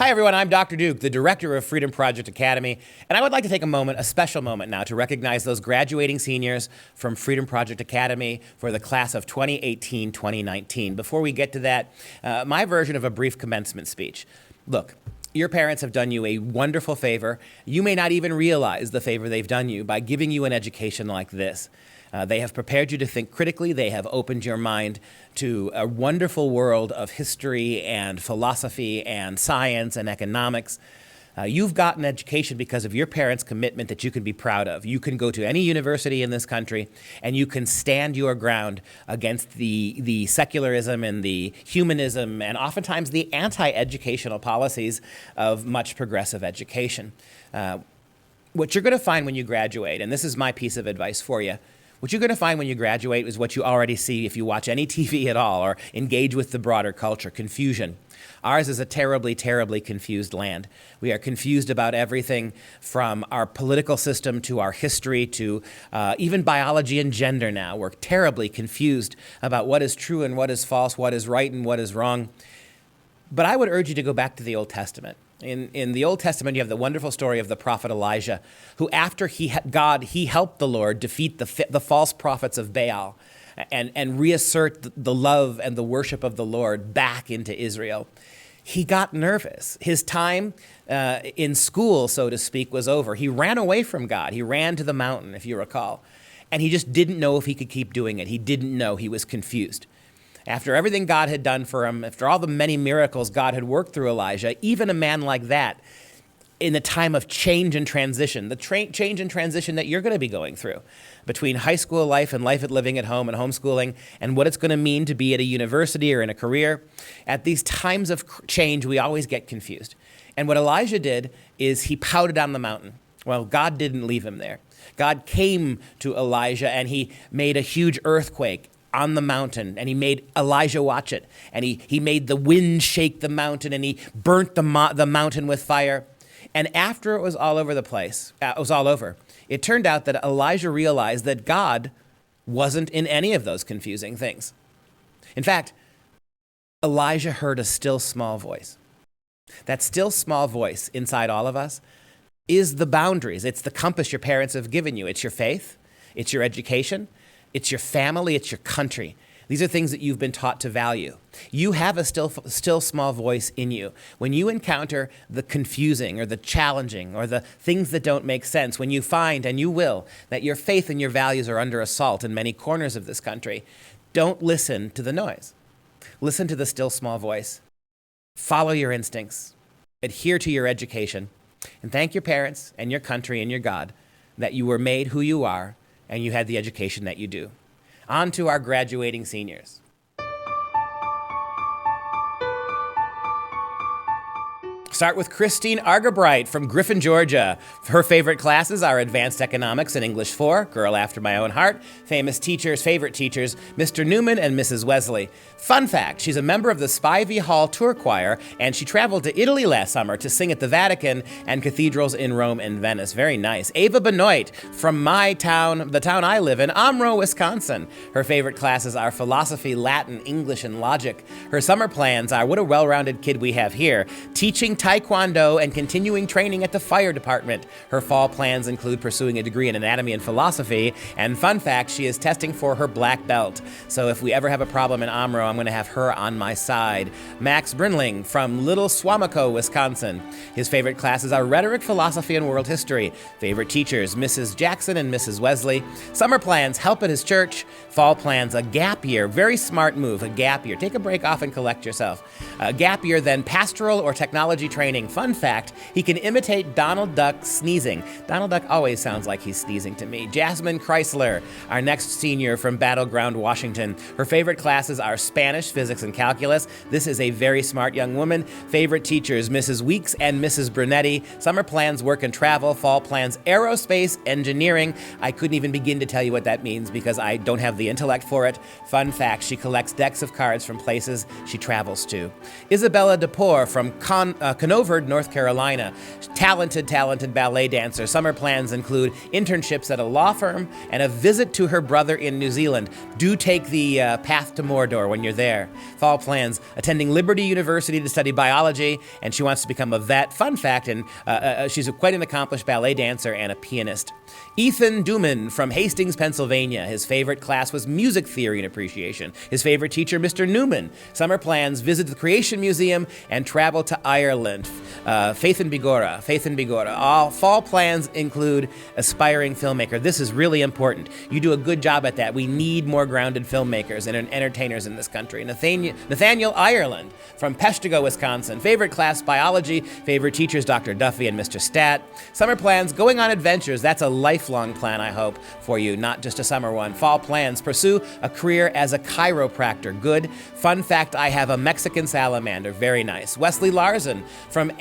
Hi everyone, I'm Dr. Duke, the director of FreedomProject Academy, and I would like to take a special moment now to recognize those graduating seniors from FreedomProject Academy for the class of 2018-2019. Before we get to that, my version of a brief commencement speech. Look, your parents have done you a wonderful favor. You may not even realize the favor they've done you by giving you an education like this. They have prepared you to think critically. They have opened your mind to a wonderful world of history and philosophy and science and economics. You've got an education because of your parents' commitment that you can be proud of. You can go to any university in this country and you can stand your ground against the secularism and the humanism and oftentimes the anti-educational policies of much progressive education. What you're going to find when you graduate, and this is my piece of advice for you, what you're going to find when you graduate is what you already see if you watch any TV at all or engage with the broader culture: confusion. Ours is a terribly, terribly confused land. We are confused about everything from our political system to our history to even biology and gender now. We're terribly confused about what is true and what is false, what is right and what is wrong. But I would urge you to go back to the Old Testament. In the Old Testament, you have the wonderful story of the prophet Elijah, who after he helped the Lord defeat the false prophets of Baal and reassert the love and the worship of the Lord back into Israel. He got nervous. His time in school, so to speak, was over. He ran away from God. He ran to the mountain, if you recall. And he just didn't know if he could keep doing it. He didn't know. He was confused. After everything God had done for him, after all the many miracles God had worked through Elijah, even a man like that, in the time of change and transition, the change and transition that you're going to be going through between high school life and life at living at home and homeschooling and what it's going to mean to be at a university or in a career, at these times of change, we always get confused. And what Elijah did is he pouted on the mountain. Well, God didn't leave him there. God came to Elijah and he made a huge earthquake on the mountain, and he made Elijah watch it, and he made the wind shake the mountain, and he burnt the mountain with fire. And after it was all over the place, it turned out that Elijah realized that God wasn't in any of those confusing things. In fact, Elijah heard a still small voice. That still small voice inside all of us is the boundaries. It's the compass your parents have given you. It's your faith, it's your education, it's your family, it's your country. These are things that you've been taught to value. You have a still small voice in you. When you encounter the confusing or the challenging or the things that don't make sense, when you find, and you will, that your faith and your values are under assault in many corners of this country, don't listen to the noise. Listen to the still small voice. Follow your instincts. Adhere to your education. And thank your parents and your country and your God that you were made who you are and you had the education that you do. On to our graduating seniors. Start with Christine ARGABRIGHT from Griffin, Georgia. Her favorite classes are Advanced Economics and English 4, girl after my own heart, famous teachers, favorite teachers, Mr. Newman and Mrs. Wesley. Fun fact, she's a member of the Spivey Hall Tour Choir, and she traveled to Italy last summer to sing at the Vatican and cathedrals in Rome and Venice. Very nice. AVA BENOIT from my town, the town I live in, Omro, Wisconsin. Her favorite classes are philosophy, Latin, English, and logic. Her summer plans are, what a well-rounded kid we have here, teaching Taekwondo and continuing training at the fire department. Her fall plans include pursuing a degree in anatomy and philosophy, and fun fact, she is testing for her black belt. So if we ever have a problem in Omro, I'm going to have her on my side. Max BREINLING from Little Suamico, Wisconsin. His favorite classes are rhetoric, philosophy, and world history. Favorite teachers, Mrs. Jackson and Mrs. Wesley. Summer plans, help at his church. Fall plans, a gap year. Very smart move, a gap year. Take a break off and collect yourself. A gap year, then pastoral or technology training. Fun fact, he can imitate Donald Duck sneezing. Donald Duck always sounds like he's sneezing to me. Jasmine CHRYSLER, our next senior from Battleground, Washington. Her favorite classes are Spanish, physics, and calculus. This is a very smart young woman. Favorite teachers, Mrs. Weeks and Mrs. Brunetti. Summer plans, work and travel. Fall plans, aerospace, engineering. I couldn't even begin to tell you what that means because I don't have the intellect for it. Fun fact, she collects decks of cards from places she travels to. Isabella DePore from Conover, North Carolina. Talented ballet dancer. Summer plans include internships at a law firm and a visit to her brother in New Zealand. Do take the path to Mordor when you're there. Fall plans, attending Liberty University to study biology, and she wants to become a vet. Fun fact, and she's quite an accomplished ballet dancer and a pianist. Ethan DUMAN from Hastings, Pennsylvania. His favorite class was music theory and appreciation. His favorite teacher, Mr. Newman. Summer plans, visit the Creation Museum and travel to Ireland. Faith and Bigora. All fall plans include aspiring filmmaker. This is really important. You do a good job at that. We need more grounded filmmakers and entertainers in this country. Nathaniel Ireland from Peshtigo, Wisconsin. Favorite class, biology. Favorite teachers, Dr. Duffy and Mr. Stat. Summer plans, going on adventures. That's a lifelong plan, I hope, for you, not just a summer one. Fall plans, pursue a career as a chiropractor. Good. Fun fact, I have a Mexican salamander. Very nice. Wesley Larson from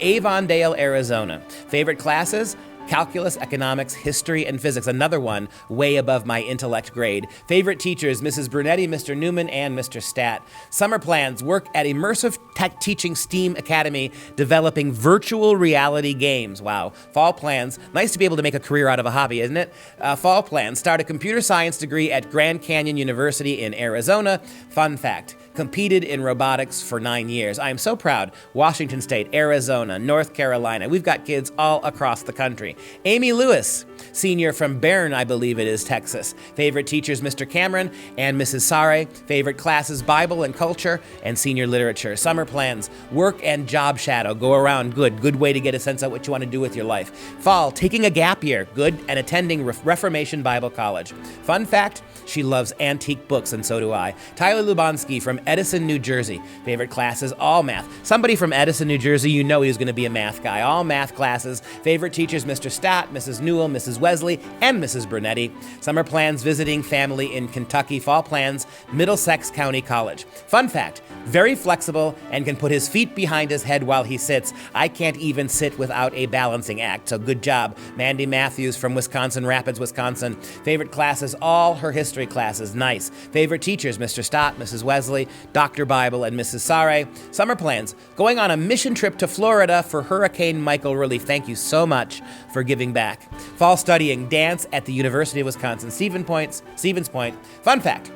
Avondale, Arizona. Favorite classes? Calculus, economics, history, and physics. Another one way above my intellect grade. Favorite teachers, Mrs. Brunetti, Mr. Newman, and Mr. Stat. Summer plans, work at Immersive Tech Teaching STEAM Academy, developing virtual reality games. Wow. Fall plans, nice to be able to make a career out of a hobby, isn't it? Fall plans, start a computer science degree at Grand Canyon University in Arizona. Fun fact, competed in robotics for 9 years. I am so proud. Washington State, Arizona, North Carolina. We've got kids all across the country. Amy Lewis, senior from Boerne, I believe it is, Texas. Favorite teachers, Mr. Cameron and Mrs. Sare. Favorite classes, Bible and culture and senior literature. Summer plans, work and job shadow. Go around, good way to get a sense of what you want to do with your life. Fall, taking a gap year, good, and attending Reformation Bible College. Fun fact, she loves antique books, and so do I. Tyler Lubonski from Edison, New Jersey. Favorite classes, all math. Somebody from Edison, New Jersey, you know he's going to be a math guy. All math classes. Favorite teachers, Mr. Stott, Mrs. Newell, Mrs. Wesley, and Mrs. Brunetti. Summer plans, visiting family in Kentucky. Fall plans, Middlesex County College. Fun fact, very flexible and can put his feet behind his head while he sits. I can't even sit without a balancing act, so good job. Mandy Matthews from Wisconsin Rapids, Wisconsin. Favorite classes, all her history classes. Nice. Favorite teachers, Mr. Stott, Mrs. Wesley, Dr. Bible, and Mrs. Sare. Summer plans, going on a mission trip to Florida for Hurricane Michael relief. Thank you so much for giving back. Fall studying dance at the University of Wisconsin, Stevens Point. Fun fact,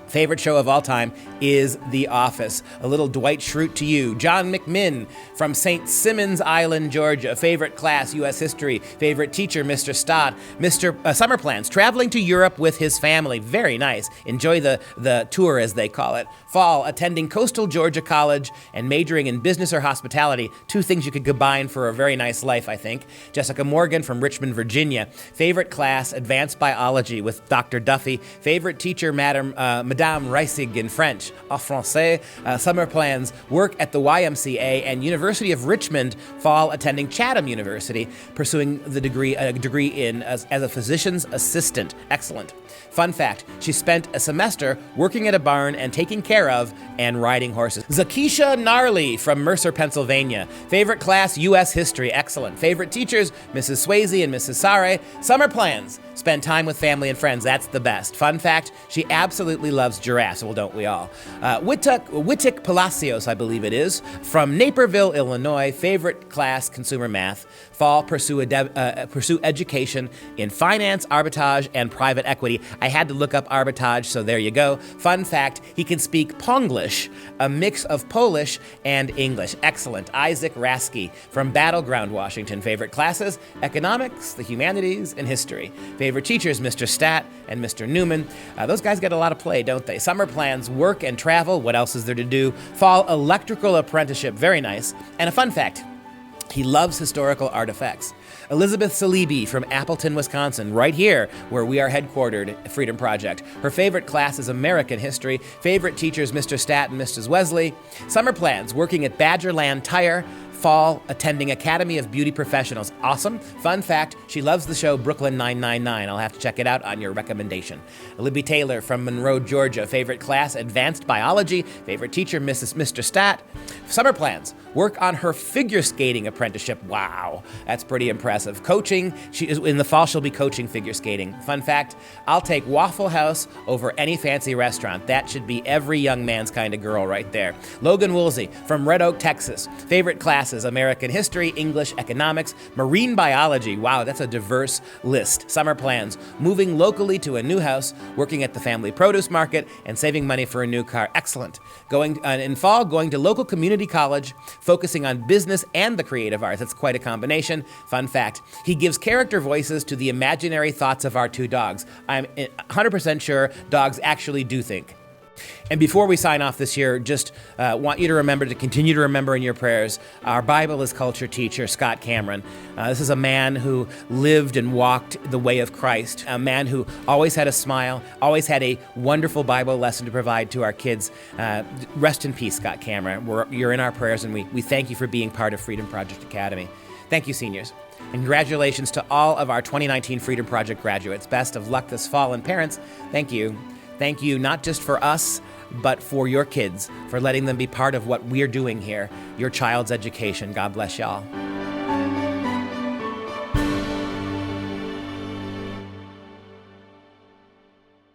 favorite show of all time is The Office. A little Dwight Schrute to you. John McMinn from St. Simons Island, Georgia. Favorite class, U.S. history. Favorite teacher, Mr. Stott. Summer plans, traveling to Europe with his family. Very nice. Enjoy the tour, as they call it. Fall, attending Coastal Georgia College and majoring in business or hospitality. Two things you could combine for a very nice life, I think. Jessica Morgan from Richmond, Virginia. Favorite class, advanced biology with Dr. Duffy. Favorite teacher, Madame Reisig in French, en français. Summer plans, work at the YMCA and University of Richmond. Fall, attending Chatham University, pursuing a degree in as a physician's assistant. Excellent. Fun fact, she spent a semester working at a barn and taking care of and riding horses. ZAKIESHA NARLEE from Mercer, Pennsylvania. Favorite class, U.S. history. Excellent. Favorite teachers, Mrs. Swayze and Mrs. Sare. Summer plans, spend time with family and friends. That's the best. Fun fact, she absolutely loves giraffes. Well, don't we all? WITEK Palacios, I believe it is, from Naperville, Illinois. Favorite class, consumer math. Fall, pursue education in finance, arbitrage, and private equity. I had to look up arbitrage, so there you go. Fun fact, he can speak Ponglish, a mix of Polish and English. Excellent. Isaac Rasky from Battleground, Washington. Favorite classes, economics, the humanities, and history. Favorite teachers, Mr. Stat and Mr. Newman. Those guys get a lot of play, don't they? Summer plans, work and travel. What else is there to do? Fall, electrical apprenticeship. Very nice. And a fun fact, he loves historical artifacts. Elizabeth Salibi from Appleton, Wisconsin, right here where we are headquartered, Freedom Project. Her favorite class is American history. Favorite teachers, Mr. Stat and Mrs. Wesley. Summer plans, working at Badgerland Tire. Fall, attending Academy of Beauty Professionals. Awesome. Fun fact, she loves the show Brooklyn 999. I'll have to check it out on your recommendation. Libby Taylor from Monroe, Georgia. Favorite class, advanced biology. Favorite teacher, Mr. Stat. Summer plans, work on her figure skating apprenticeship. Wow, that's pretty impressive. Coaching, in the fall she'll be coaching figure skating. Fun fact, I'll take Waffle House over any fancy restaurant. That should be every young man's kind of girl right there. Logan Woolsey from Red Oak, Texas. Favorite classes, American history, English, economics, marine biology. Wow, that's a diverse list. Summer plans, moving locally to a new house, working at the family produce market, and saving money for a new car. Excellent. In fall, going to local community college, focusing on business and the creative arts. That's quite a combination. Fun fact, he gives character voices to the imaginary thoughts of our two dogs. I'm 100% sure dogs actually do think. And before we sign off this year, just want you to remember to continue to remember in your prayers our Bible is culture teacher, Scott Cameron. This is a man who lived and walked the way of Christ, a man who always had a smile, always had a wonderful Bible lesson to provide to our kids. Rest in peace, Scott Cameron. You're in our prayers, and we thank you for being part of Freedom Project Academy. Thank you, seniors. And congratulations to all of our 2019 Freedom Project graduates. Best of luck this fall. And parents, thank you. Thank you not just for us, but for your kids, for letting them be part of what we're doing here, your child's education. God bless y'all.